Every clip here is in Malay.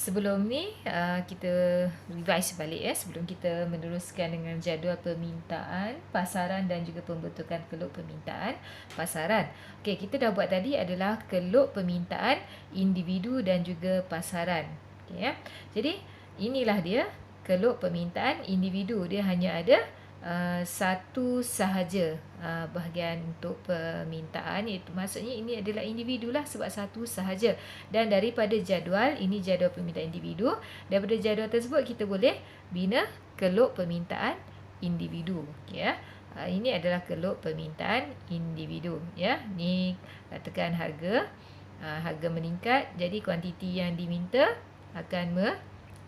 Sebelum ni kita revise balik sebelum kita meneruskan dengan jadual permintaan, pasaran dan juga pembentukan keluk permintaan pasaran. Okey, kita dah buat tadi adalah keluk permintaan individu dan juga pasaran. Okey ya. Jadi inilah dia keluk permintaan individu. Dia hanya ada satu sahaja bahagian untuk permintaan, iaitu maksudnya ini adalah individu lah sebab satu sahaja. Dan daripada jadual, ini jadual permintaan individu, daripada jadual tersebut kita boleh bina keluk permintaan individu. Okay, ya. Ini adalah keluk permintaan individu ya. Ni katakan harga harga meningkat, jadi kuantiti yang diminta akan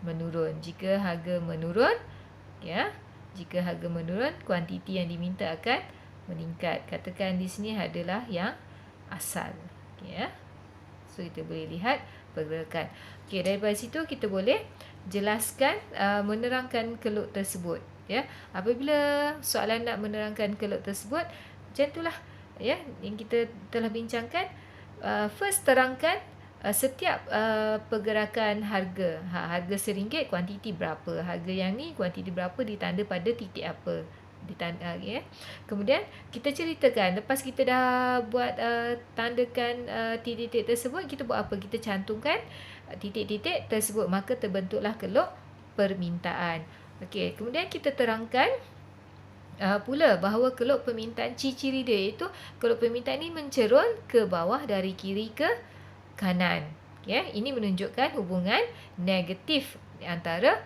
menurun. Jika harga menurun, ya, jika harga menurun, kuantiti yang diminta akan meningkat. Katakan di sini adalah yang asal. Okay, ya. So, kita boleh lihat pergerakan. Okey, daripada situ kita boleh jelaskan, menerangkan keluk tersebut. Ya, apabila soalan nak menerangkan keluk tersebut, macam itulah ya, yang kita telah bincangkan. First terangkan setiap pergerakan harga. Harga RM1, kuantiti berapa. Harga yang ni, kuantiti berapa ditanda pada titik apa. Ya. Kemudian kita ceritakan, lepas kita dah buat tandakan titik-titik tersebut, kita buat apa? Kita cantumkan titik-titik tersebut, maka terbentuklah keluk permintaan. Okey, kemudian kita terangkan pula bahawa keluk permintaan, ciri-ciri dia iaitu keluk permintaan ini mencerun ke bawah dari kiri ke kanan. Ya, ini menunjukkan hubungan negatif antara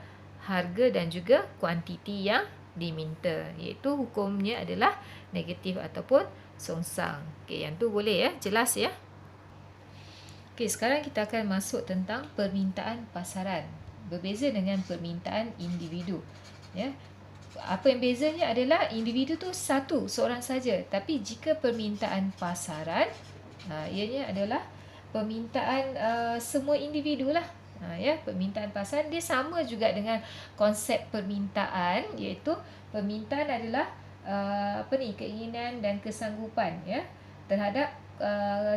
harga dan juga kuantiti yang diminta, iaitu hukumnya adalah negatif ataupun songsang. Okey, yang tu boleh ya, jelas ya. Okey, sekarang kita akan masuk tentang permintaan pasaran. Berbeza dengan permintaan individu. Ya. Apa yang bezanya adalah individu tu satu, seorang saja. Tapi jika permintaan pasaran, ianya adalah permintaan semua individu lah. Ya, permintaan pasaran dia sama juga dengan konsep permintaan, iaitu permintaan adalah keinginan dan kesanggupan ya terhadap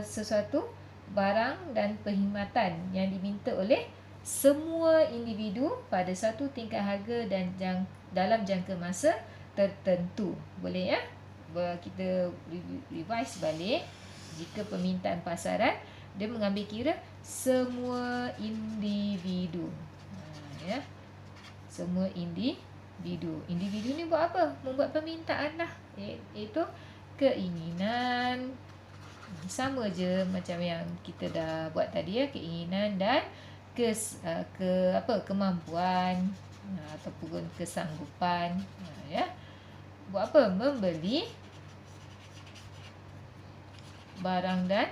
sesuatu barang dan perkhidmatan yang diminta oleh semua individu pada satu tingkat harga dan dalam jangka masa tertentu. Boleh ya? Kita revise balik. Jika permintaan pasaran, dia mengambil kira semua individu. Ya. Semua individu. Individu ni buat apa? Membuat permintaan lah. Iaitu keinginan. Sama je macam yang kita dah buat tadi ya, keinginan dan kemampuan ataupun kesanggupan ya. Buat apa? Membeli barang dan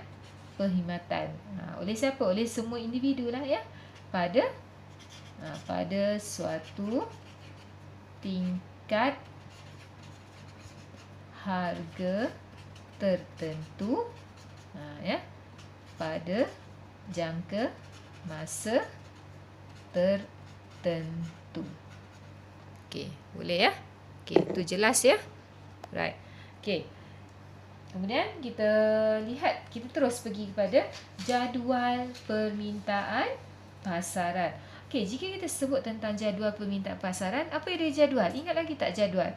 perkhidmatan. Oleh siapa? Oleh semua individu lah ya. Pada suatu tingkat harga tertentu ya, pada jangka masa tertentu. Okey, boleh ya? Okey, itu jelas ya? Right. Okey. Kemudian kita lihat, kita terus pergi kepada jadual permintaan pasaran. Okey, jika kita sebut tentang jadual permintaan pasaran, apa yang dia jadual? Ingat lagi tak jadual?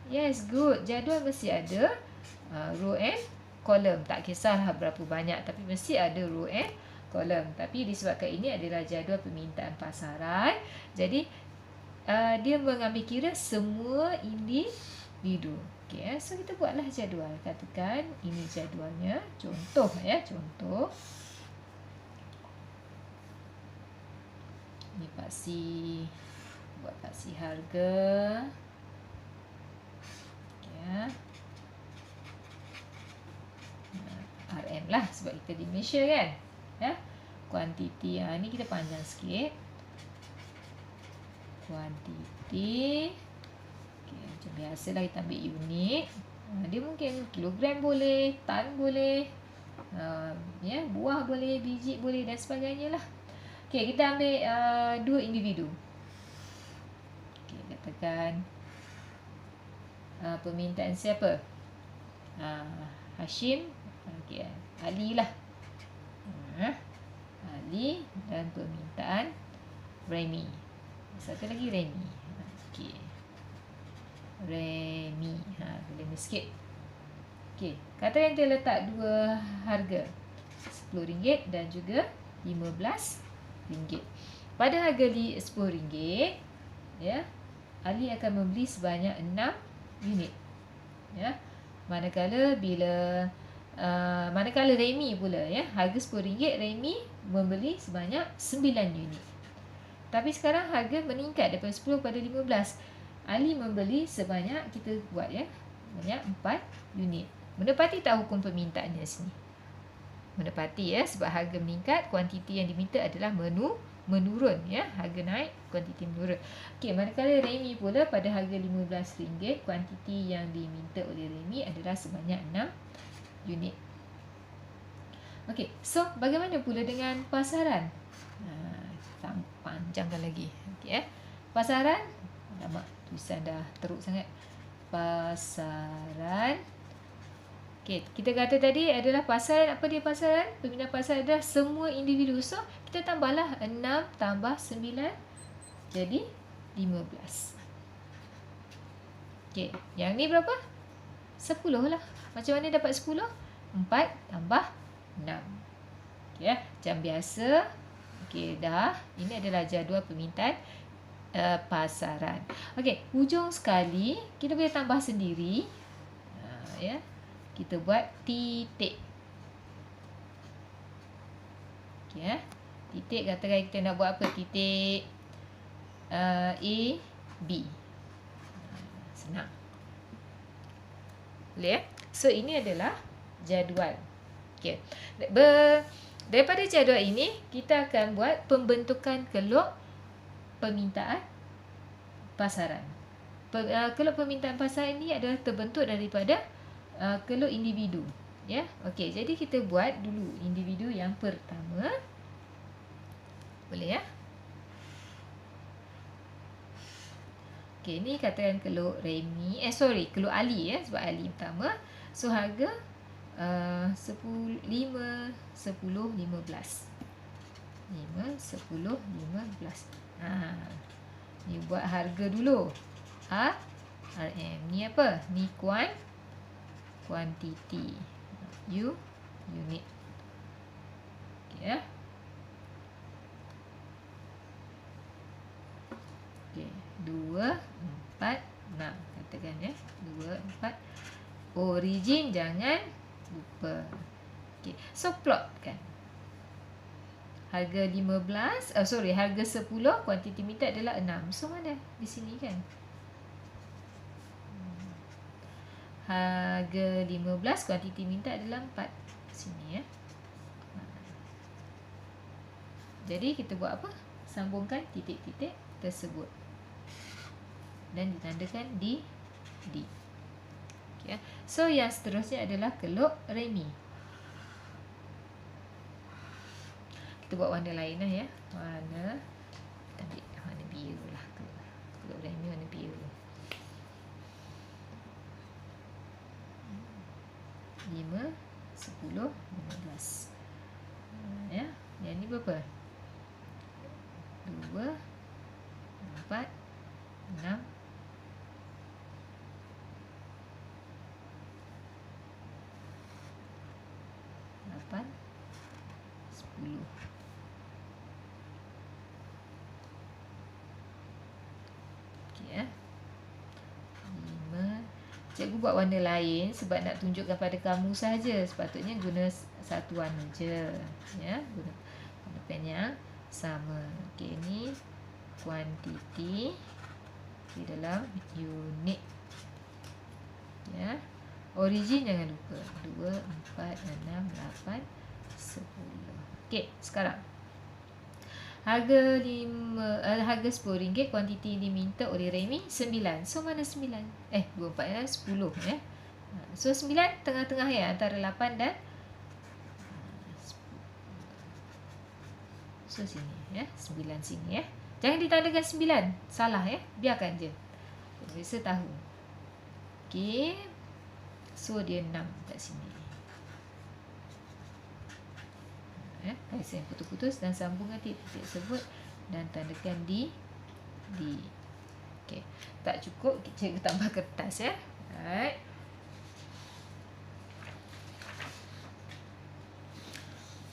Yes, good. Jadual mesti ada row and column. Tak kisahlah berapa banyak, tapi mesti ada row and column. Tapi disebabkan ini adalah jadual permintaan pasaran, jadi dia mengambil kira semua individu. Okey, so kita buatlah jadual. Katakan ini jadualnya. Contoh ya, contoh. Ini paksi, buat paksi harga. Ya. RM lah sebab kita di Malaysia kan. Ya. Kuantiti ni kita panjang sikit. Kuantiti. Okay, macam biasalah kita ambil unit. Dia mungkin kilogram boleh, tan boleh, ya, buah boleh, biji boleh dan sebagainya lah. Okey, kita ambil dua individu. Okey, katakan permintaan siapa? Hashim, okey, Ali lah. Ali dan permintaan Remi. Satu lagi Remi. Okey. Remi. Boleh ni sikit. Okey. Katakan kita letak dua harga. RM10 dan juga RM15. Pada harga RM10, ya, Ali akan membeli sebanyak 6 unit. Ya. Manakala Remi pula, ya, harga RM10, Remi membeli sebanyak 9 unit. Tapi sekarang harga meningkat daripada 10 kepada 15. Ali membeli sebanyak, kita buat, ya, banyak 4 unit. Menepati tak hukum permintaannya sini? Menepati, ya, sebab harga meningkat, kuantiti yang diminta adalah menurun, ya, harga naik, kuantiti menurun. Okey, manakala Remi pula pada harga RM15, kuantiti yang diminta oleh Remi adalah sebanyak 6 unit. Okey, so bagaimana pula dengan pasaran? Panjangkan lagi. Okey, pasaran, alamak, tulisan dah teruk sangat. Pasaran. Okey, kita kata tadi adalah pasaran. Apa dia pasaran? Pemindahan pasaran adalah semua individu. So, kita tambahlah 6 tambah 9 jadi 15. Okey, yang ni berapa? 10 lah. Macam mana dapat 10? 4 tambah 6. Okey, macam biasa. Okey, dah. Ini adalah jadual permintaan pasaran. Okey, hujung sekali kita boleh tambah sendiri. Ya. Kita buat titik. Okey, titik, katakan kita nak buat apa? Titik A, B. Senang. Boleh, ya? So, ini adalah jadual. Okey. Daripada jadual ini, kita akan buat pembentukan keluk permintaan pasaran. Keluk permintaan pasaran ini adalah terbentuk daripada keluk individu. Ya, okey. Jadi kita buat dulu individu yang pertama. Boleh, ya? Okey, ni katakan keluk Remi. Keluk Ali, ya, sebab Ali pertama. So harga 10, 5, 10, 15. 5, 10, 15. Ni buat harga dulu. RM. Ni apa? Ni kuantiti. Unit. Okey, ya. Okey, 2, 4, 6. Katakan, ya. 2, 4. Origin jangan lupa. Okey, so plot kan. Harga 15, harga 10, kuantiti minta adalah 6. So mana? Di sini kan. Harga 15, kuantiti minta adalah 4. Sini, ya. Jadi kita buat apa? Sambungkan titik-titik tersebut. Dan ditandakan D. Okay. So yang seterusnya adalah keluk Remi. Kita buat warna lain lah, ya. Warna, kita ambil warna biru lah. Keluk Remi warna biru. 5, 10, 15. Ya, yang ni berapa? 2, 4, 6, 8, 10. Okey, ya. 5. Cikgu buat warna lain sebab nak tunjukkan pada kamu saja. Sepatutnya guna satu warna je, ya. Guna warna pen yang sama. Okey, ni kuantiti di dalam unit, ya. Origin jangan lupa. 2, 4, 6, 8, 10. Okey, sekarang harga RM10, kuantiti diminta oleh Remi 9. So mana 9? 24 10, ya. So 9 tengah-tengah, ya, antara 8 dan 10. So sini, ya. 9 sini, ya. Jangan ditandakan 9. Salah, ya. Biarkan je. Biasa tahu. Okey. So dia 6 kat sini. Garis yang putus-putus dan sambungan titik tersebut dan tandakan di D. Okey, tak cukup, cikgu tambah kertas ya. Alright.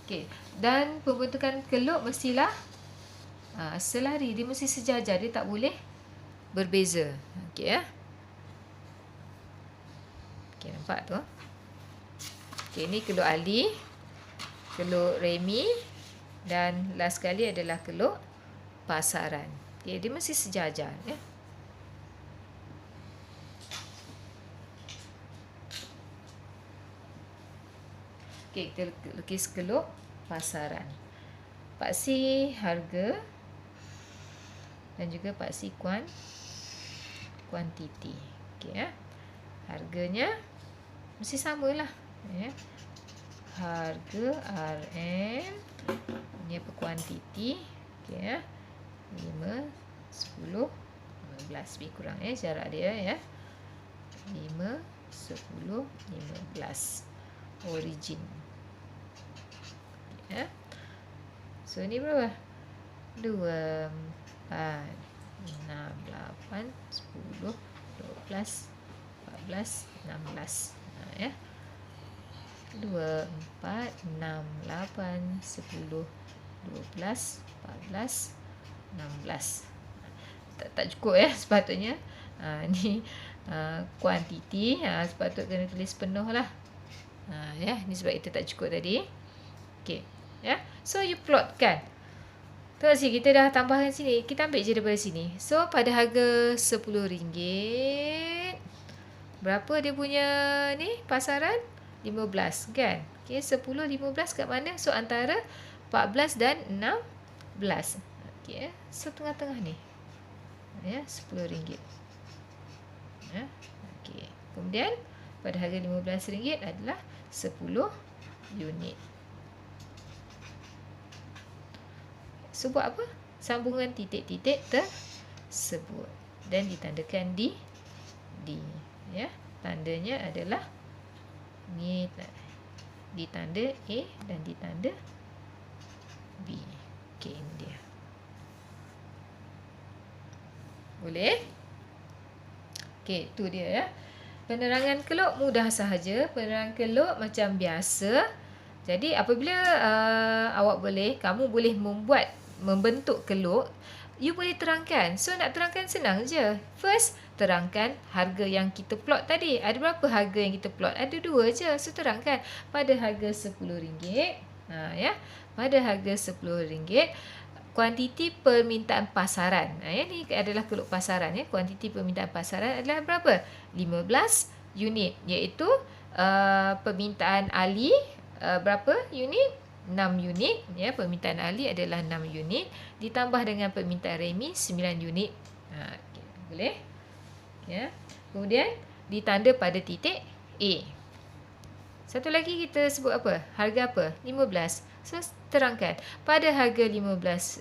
Okey, dan pembentukan keluk mestilah selari, dia mesti sejajar, dia tak boleh berbeza. Okey ya. Okey, nampak tu. Okey, ni keluk Ali, keluk Remi, dan last sekali adalah keluk pasaran. Okey, dia mesti sejajar ya. Okey, kita lukis keluk pasaran. Paksi harga dan juga paksi kuantiti. Okey ya. Harganya mesti samalah ya. Harga RM, ini apa, kuantiti. Okey ya. 5, 10, 15, lebih kurang ya jarak dia ya. 5, 10, 15. Origin. Ya. So ni berapa? 2, 4, 6, 8, 10, 12, 14, 16. Ya. 2, 4, 6, 8, 10, 12, 14, 16. Tak cukup ya sepatutnya. Ni kuantiti, sepatutnya kena tulis penuh lah. Ya, ni sebab kita tak cukup tadi. Okey, ya. So you plotkan. Tengok sini, kita dah tambahkan sini. Kita ambil je daripada sini. So pada harga RM10, berapa dia punya ni pasaran? 15 kan? Okey, 10, 15 kat mana? So antara 14 dan 16. Okey, so tengah-tengah ni. Ya, RM10. Ya. Okey. Kemudian pada harga RM15 adalah 10 unit. So buat apa? Sambungan titik-titik tersebut dan ditandakan di D. Ya, tandanya adalah ni, ditanda A dan ditanda B. Okey, ini dia. Boleh? Okey, tu dia ya. Penerangan keluk mudah sahaja. Penerangan keluk macam biasa. Jadi apabila kamu boleh membentuk keluk, you boleh terangkan. So nak terangkan senang je. First, terangkan harga yang kita plot tadi. Ada berapa harga yang kita plot? Ada 2 je. So terangkan pada harga RM10. Ya. Pada harga RM10, kuantiti permintaan pasaran. Ini adalah keluk pasaran ya. Kuantiti permintaan pasaran adalah berapa? 15 unit, iaitu permintaan Ali berapa unit? 6 unit ya. Permintaan Ali adalah 6 unit ditambah dengan permintaan Remi 9 unit. Okay, boleh? Ya. Kemudian ditanda pada titik A. Satu lagi kita sebut apa? Harga apa? 15. So terangkan pada harga RM15,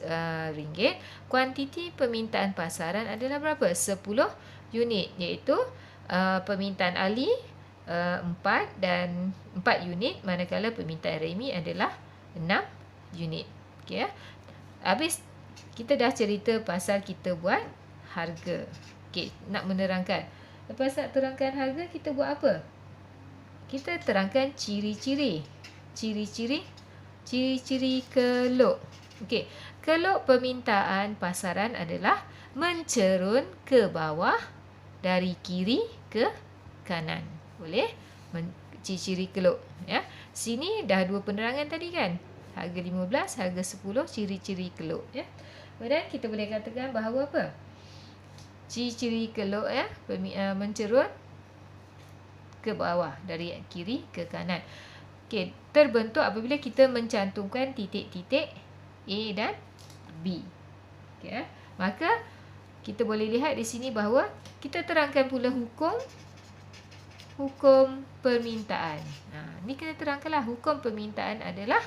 kuantiti permintaan pasaran adalah berapa? 10 unit, iaitu permintaan Ali 4 dan 4 unit, manakala permintaan Remi adalah 6 unit. Okey ya. Habis kita dah cerita pasal kita buat harga. Okey, nak menerangkan. Lepas nak terangkan harga, kita buat apa? Kita terangkan ciri-ciri. Ciri-ciri keluk. Okey, keluk permintaan pasaran adalah mencerun ke bawah dari kiri ke kanan. Boleh? Ciri-ciri keluk ya. Sini dah 2 penerangan tadi kan? Harga 15, harga 10, ciri-ciri keluk ya. Kemudian kita boleh katakan bahawa apa? Ciri-ciri keluk ya, mencerun ke bawah dari kiri ke kanan. Okey, terbentuk apabila kita mencantumkan titik-titik A dan B. Okey ya. Maka kita boleh lihat di sini bahawa kita terangkan pula hukum permintaan. Ni kena terangkanlah, hukum permintaan adalah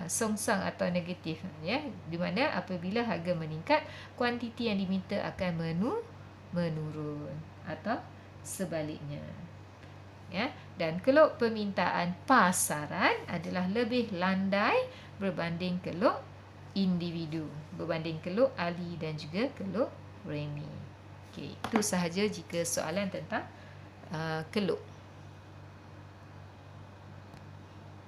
songsang atau negatif ya, di mana apabila harga meningkat, kuantiti yang diminta akan menurun atau sebaliknya. Ya, dan keluk permintaan pasaran adalah lebih landai berbanding keluk individu berbanding keluk Ali dan juga keluk Remy. Okey, itu sahaja jika soalan tentang keluk.